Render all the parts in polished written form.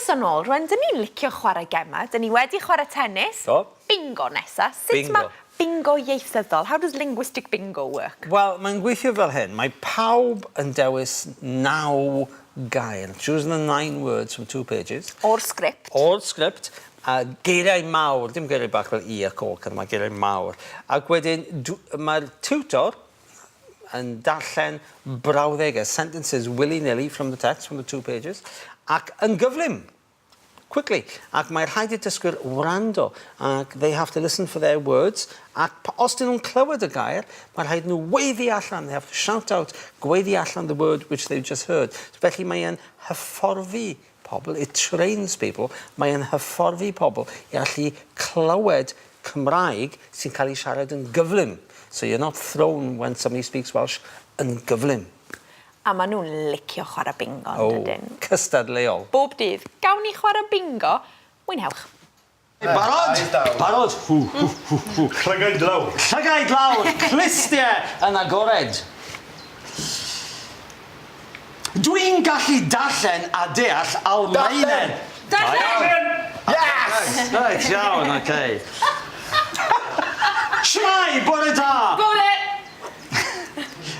Ys yn ôl, rwan, dyn ni'n licio chwarae gemau. Dyn ni wedi chwarae tennis. Do. Bingo nesa. Sut mae bingo ieithyddol? How does linguistic bingo work? Wel, mae'n gweithio fel hyn. Mae pawb yn dewis 9 gair. Choosing the 9 words from 2 pages. O'r sgript. O'r sgript. A geiriau mawr, dim geiriau bach fel i ac o, mae geiriau mawr. Ac wedyn, mae'r tutor yn darllen brawddegau, sentences willy-nilly from the text, from the 2 pages, ac yn gyflym, quickly. Ac mae'r rhaid i dysgwyr wrando, ac they have to listen for their words, ac os dyn nhw'n clywed y gair, mae'r rhaid nhw weiddi allan, they have to shout out, gweiddi allan the word which they've just heard. So felly mae'n hyfforddi pobl, it trains people, mae'n hyfforddi pobl i allu clywed Cymraeg sy'n cael ei siarad yn gyflym. So you're not thrown when somebody speaks Welsh yn gyflym. A maen nhw'n licio chwarae bingo, dydyn? Cystad leol. Bob dydd, gawn ni chwarae bingo, mwynhewch. Barod? Barod. Llygau dlawr. Llygau dlawr, clistiau yn agored. Dwi'n gallu darllen a deall Almaeneg. Darllen! Yes! Right, iawn, okay. Shmai, bore da! Bore!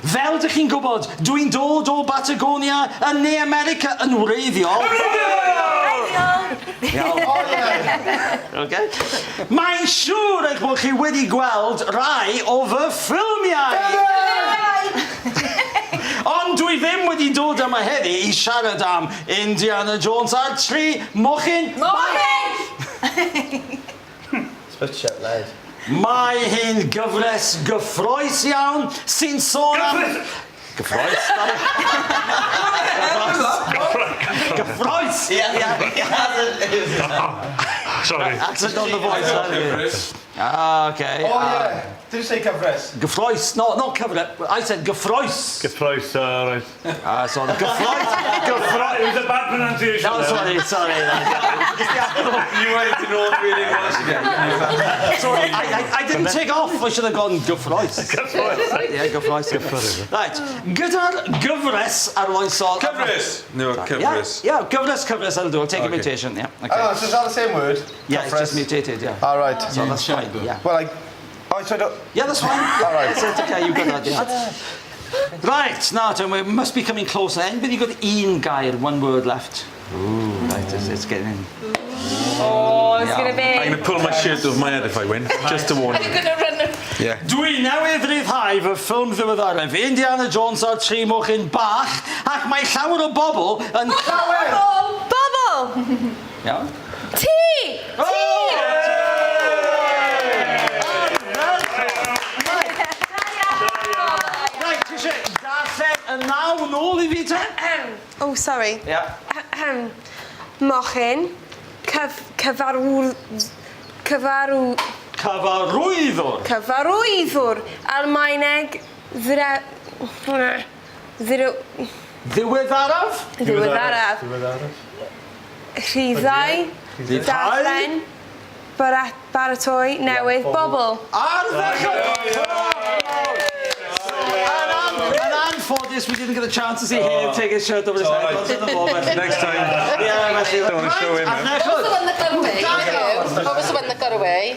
Fel dych chi'n gwybod, dwi'n dod o Patagonia yn Ne America yn wreiddiol. Okay. Mae'n siŵr eich bod chi wedi gweld rai o fy ffilmiau. Ond dwi ddim wedi dod yma heddi i siarad am Indiana Jones a'r 3 mochyn. Mochyn! Spytio, led. Mae hi'n gyfres gyffroes iawn sy'n sôn am... Gyffroes? Gyffroes! Sorry. Accent on the voice. Ah, okay. Oh, yeah. Did you say cyfres? Gyffroes. No, not cyfres. I said gyffroes. Gyffroes, right. Sorry. Gyffroes. Gyffroes. It was a bad pronunciation. No, sorry. You went to North Reading Welsh again. Sorry, I didn't take off. I should have gone gyffroes. Gyffroes. Yeah, gyffroes. Right. Gyda'r gyfres arloesol... Cyfres? No, cyfres. Yeah, gyfres, I'll do. I'll take a mutation, yeah. Okay. Oh, so is that the same word? Yeah, it's just mutated, yeah. All right. So that's fine, yeah. Well, Oh, so I don't... Yeah, that's fine. All right. It's okay, you've got that, yeah. Right, now, Tom, we must be coming closer. Anybody got un gair, 1 word left? Ooh, right, it's getting in. Oh, it's going to be... I'm going to pull my shirt over my head if I win, just to warn you. I'm going to run... Yeah. Dwi newydd ryddhau fy ffilm ddiweddaraf Indiana Jones a'r 3 mochyn bach ac mae llawer o bobl yn... Bobl! Iawn? Tea! And now, nôl I fi te? Oh, sorry. Yeah. Mochyn. Cyfarwyddwr. Almaeneg. Ddiweddaraf? Ddiweddaraf. Rhyddau. Darllen. Baratoi. Newydd. Bobl. Unfortunately, we didn't get a chance to see him take his shirt over his head. Next time. Yeah, Don't want to show him. What was the one that got away?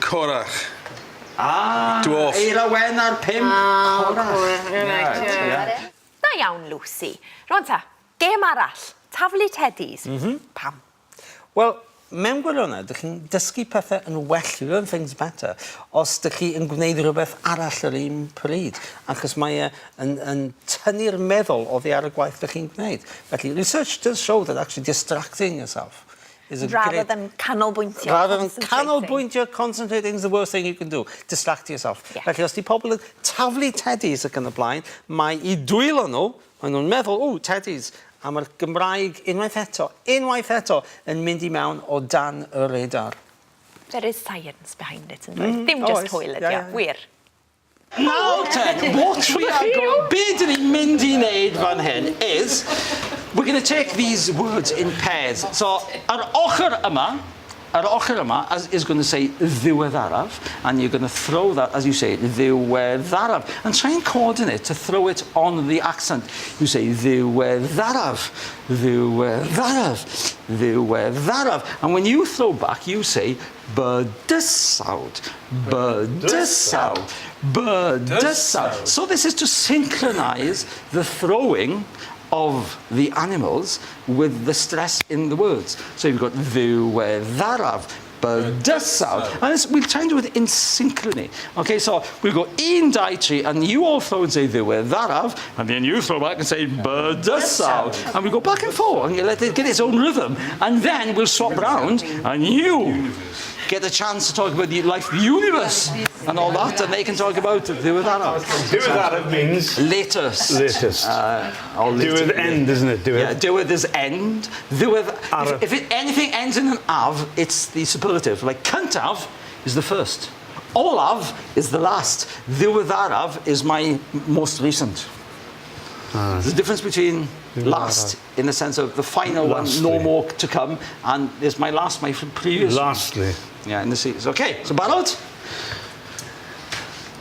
Corach. Dwarf. Eira wen ar 5. Da iawn, Lucy. Rwan ta, gêm arall. Taflu teddys. Pam? Wel, mewn gwirionedd, ydych chi'n dysgu pethau yn well, you learn things better, os ydych chi yn gwneud rhywbeth arall yr un pryd, achos mae yn tynnu'r meddwl oddi ar y gwaith ydych chi'n gwneud. Felly, research does show that actually distracting yourself is a Rather than canolbwyntio. Rather than canolbwyntio, concentrating is the worst thing you can do. Distract yourself. Yeah. Felly, os di pobl yn taflu teddys ac yn y blaen, mae I dwylo nhw, mae nhw'n meddwl, teddys, a mae'r Gymraeg unwaith eto yn mynd I mewn o dan y radar. There is science behind it, and dim just hwyl ydi, wir. Now, Ted, what we are going... Be dyn ni'n mynd I wneud fan hyn is, we're going to take these words in pairs. So, ar ochr yma, yr ochr yma is going to say ddiweddaraf, and you're going to throw that, as you say, ddiweddaraf. And try and coordinate to throw it on the accent. You say ddiweddaraf, ddiweddaraf, ddiweddaraf. And when you throw back, you say bydysawd, bydysawd, bydysawd. So this is to synchronize the throwing of the animals with the stress in the words. So you've got ddiweddaraf, bydysawd. And we'll try and do it in synchrony. Okay, so we'll go 1, 2, 3, and you all throw and say ddiweddaraf, and then you throw back and say bydysawd. And we go back and forth, and you let it get its own rhythm. And then we'll swap round, and you get a chance to talk about the life, the universe, and all that, and they can talk about ddiweddaraf. Ddiweddaraf means Latest. latest. Or Diwedd end, isn't it? Diwedd. Yeah, diwedd is end. If anything ends in an av, it's the superlative. Like cyntaf is the first. Olaf is the last. Ddiweddaraf is my most recent. There's a difference between last, in the sense of the final Lastly. one, no more to come, and there's my last, my previous. Lastly. Yeah, in the series. Okay, so barod.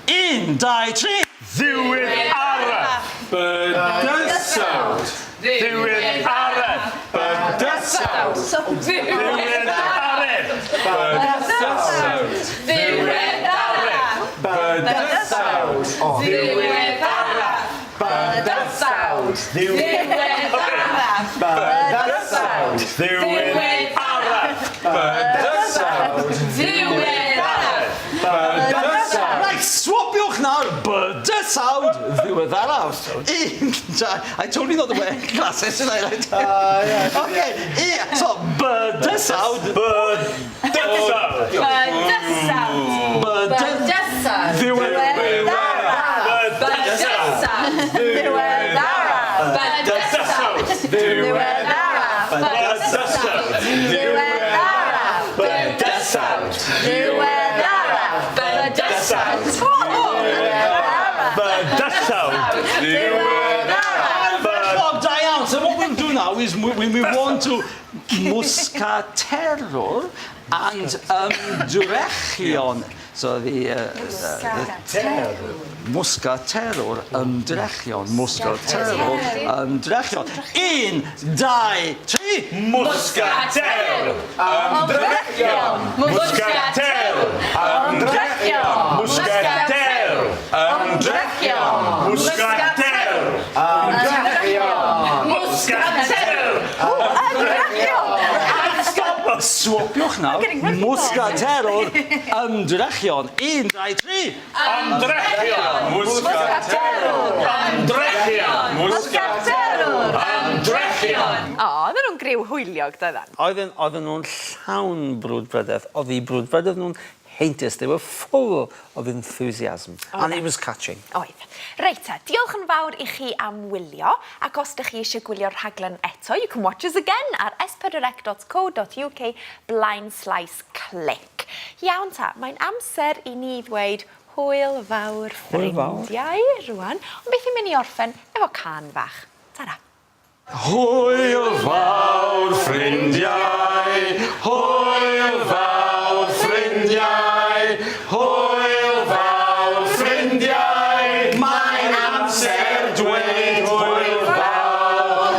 1, 2, 3. Ddiweddaraf. Bydysawd. Ddiweddaraf. Bydysawd. Ddiweddaraf. Bydysawd. Ddiweddaraf. Bydysawd. Ddiweddaraf. Bydysawd. Ddiweddaraf. Bydysawd. Ddiweddaraf. Bydysawd. Bydysawd. Right, swapiwch nawr, bydysawd, ddiweddaraf. I totally know the way classes, didn't I? Right? Okay, so bydysawd. Bydysawd. Bydysawd. Ddiweddaraf. Bydysawd. Ddiweddaraf. Diane, so what we'll do now is we move on to Muscaterol and Drechion. So the Muscaterol, Drechion, Muscaterol, Drechion. 1, 2, 3. Muscaterol. Drechion. Muscaterol. Drechion. Muscaterol. Drechion. Muscaterol. Swapiwch nawr, Muscaterol, Drechion. 1, 2, 3. Drechion. Muscaterol. Drechion. Muscaterol. Drechion. O, oedden nhw'n griw hwyliog, doedden? Oedden nhw'n llawn brwdfrydedd. Oedd eu brwdfrydedd nhw'n heintus. They were full of enthusiasm. And it was catching. Oedd. Reit te, diolch yn fawr i chi am wylio, ac os ydych chi eisiau gwylio'r rhaglen eto, you can watch us again ar s4c.co.uk/click. Iawn ta, mae'n amser i ni ddweud hwyl fawr ffrindiau rwan, ond beth i'n mynd i orffen efo can fach. Tara. Hwyl fawr ffrindiau, hwyl fawr ffrindiau, hwyl fawr ffrindiau, mae'n amser dweud hwyl fawr.